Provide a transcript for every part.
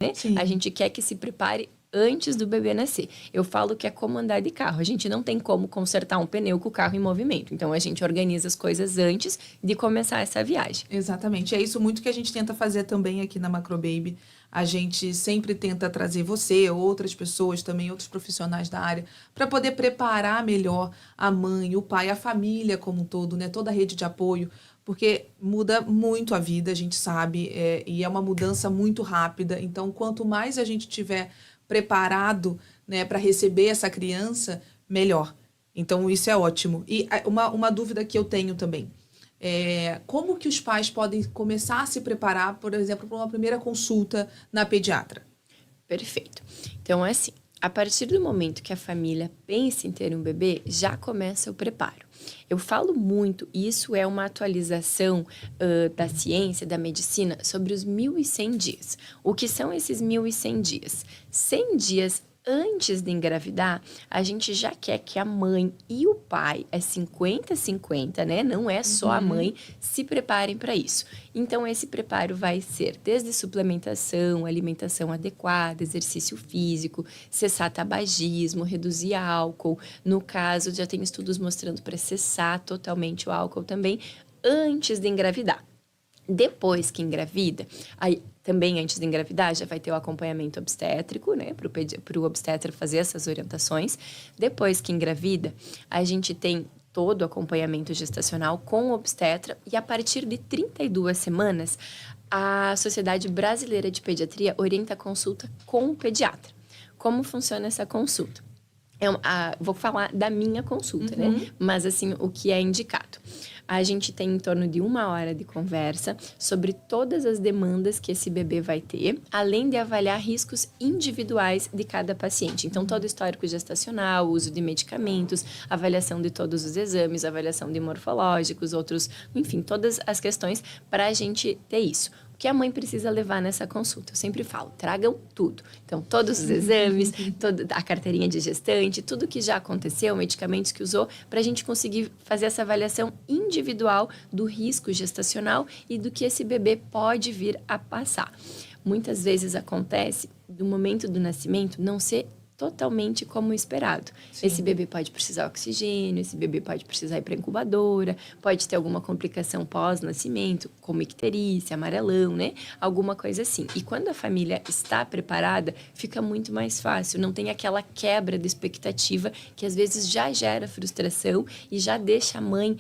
né? Sim. A gente quer que se prepare antes do bebê nascer. Eu falo que é como andar de carro. A gente não tem como consertar um pneu com o carro em movimento. Então, a gente organiza as coisas antes de começar essa viagem. Exatamente. É isso muito que a gente tenta fazer também aqui na Macrobaby. A gente sempre tenta trazer você, outras pessoas também, outros profissionais da área, para poder preparar melhor a mãe, o pai, a família como um todo, né? Toda a rede de apoio, porque muda muito a vida, a gente sabe, e é uma mudança muito rápida. Então, quanto mais a gente tiver preparado, né, para receber essa criança, melhor. Então, isso é ótimo. E uma dúvida que eu tenho também. Como que os pais podem começar a se preparar, por exemplo, para uma primeira consulta na pediatra? Perfeito. Então, é assim, a partir do momento que a família pensa em ter um bebê, já começa o preparo. Eu falo muito, isso é uma atualização da ciência, da medicina, sobre os 1.100 dias. O que são esses 1.100 dias? 100 dias antes de engravidar, a gente já quer que a mãe e o pai, é 50-50, né? Não é só a mãe, se preparem para isso. Então, esse preparo vai ser desde suplementação, alimentação adequada, exercício físico, cessar tabagismo, reduzir álcool. No caso, já tem estudos mostrando para cessar totalmente o álcool também, antes de engravidar. Depois que engravida, aí também antes de engravidar já vai ter o acompanhamento obstétrico, né, para o obstetra fazer essas orientações. Depois que engravida, a gente tem todo o acompanhamento gestacional com o obstetra e a partir de 32 semanas, a Sociedade Brasileira de Pediatria orienta a consulta com o pediatra. Como funciona essa consulta? Vou falar da minha consulta, né? Mas, assim, o que é indicado. A gente tem em torno de 1 hora de conversa sobre todas as demandas que esse bebê vai ter, além de avaliar riscos individuais de cada paciente. Então, todo o histórico gestacional, uso de medicamentos, avaliação de todos os exames, avaliação de morfológicos, outros, enfim, todas as questões para a gente ter isso. O que a mãe precisa levar nessa consulta? Eu sempre falo, tragam tudo. Então, todos os exames, toda a carteirinha de gestante, tudo que já aconteceu, medicamentos que usou, para a gente conseguir fazer essa avaliação individual do risco gestacional e do que esse bebê pode vir a passar. Muitas vezes acontece, do momento do nascimento, não ser totalmente como esperado. Sim. Esse bebê pode precisar de oxigênio, esse bebê pode precisar ir para a incubadora, pode ter alguma complicação pós-nascimento, como icterícia, amarelão, né? Alguma coisa assim. E quando a família está preparada, fica muito mais fácil. Não tem aquela quebra de expectativa que às vezes já gera frustração e já deixa a mãe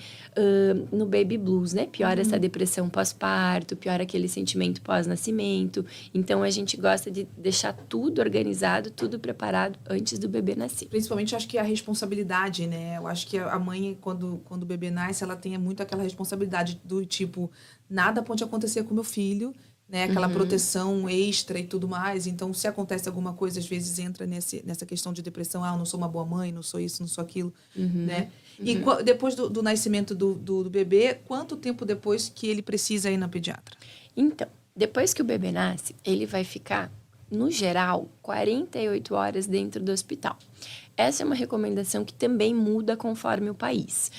no baby blues, né? Piora essa depressão pós-parto, piora aquele sentimento pós-nascimento. Então, a gente gosta de deixar tudo organizado, tudo preparado antes do bebê nascer. Principalmente, acho que a responsabilidade, né? Eu acho que a mãe, quando o bebê nasce, ela tem muito aquela responsabilidade do tipo, nada pode acontecer com meu filho, né? Aquela proteção extra e tudo mais. Então, se acontece alguma coisa, às vezes entra nessa questão de depressão. Eu não sou uma boa mãe, não sou isso, não sou aquilo, né? E depois do nascimento do bebê, quanto tempo depois que ele precisa ir na pediatra? Então, depois que o bebê nasce, ele vai ficar, no geral, 48 horas dentro do hospital. Essa é uma recomendação que também muda conforme o país.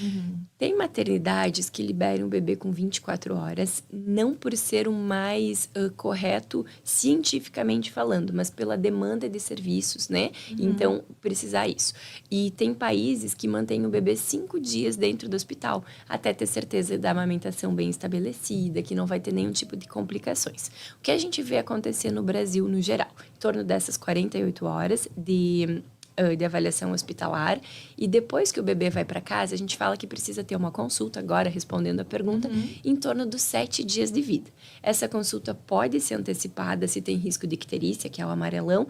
Tem maternidades que liberam o bebê com 24 horas, não por ser o mais correto cientificamente falando, mas pela demanda de serviços, né? Então, precisar isso. E tem países que mantêm o bebê 5 dias dentro do hospital, até ter certeza da amamentação bem estabelecida, que não vai ter nenhum tipo de complicações. O que a gente vê acontecer no Brasil, no geral? Em torno dessas 48 horas de avaliação hospitalar, e depois que o bebê vai para casa, a gente fala que precisa ter uma consulta, agora respondendo a pergunta, em torno dos 7 dias de vida. Essa consulta pode ser antecipada se tem risco de icterícia, que é o amarelão,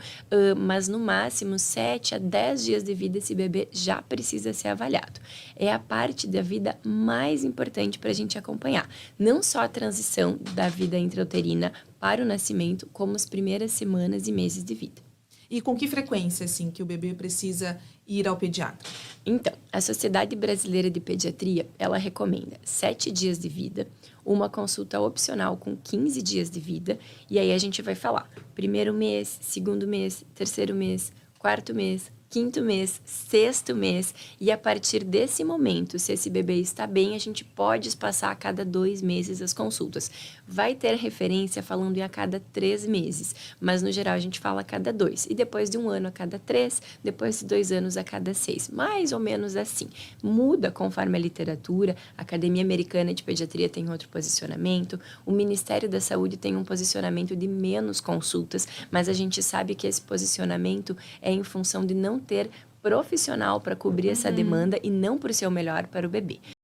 mas no máximo 7 a 10 dias de vida esse bebê já precisa ser avaliado. É a parte da vida mais importante para a gente acompanhar. Não só a transição da vida intrauterina para o nascimento, como as primeiras semanas e meses de vida. E com que frequência, assim, que o bebê precisa ir ao pediatra? Então, a Sociedade Brasileira de Pediatria, ela recomenda 7 dias de vida, uma consulta opcional com 15 dias de vida, e aí a gente vai falar 1º mês, 2º mês, 3º mês, 4º mês, quinto mês, sexto mês, e a partir desse momento, se esse bebê está bem, a gente pode espaçar a cada 2 meses as consultas. Vai ter referência falando em a cada 3 meses, mas no geral a gente fala a cada 2, e depois de 1 ano a cada 3, depois de 2 anos a cada 6, mais ou menos assim. Muda conforme a literatura, a Academia Americana de Pediatria tem outro posicionamento, o Ministério da Saúde tem um posicionamento de menos consultas, mas a gente sabe que esse posicionamento é em função de não ter profissional para cobrir essa demanda e não por ser o melhor para o bebê.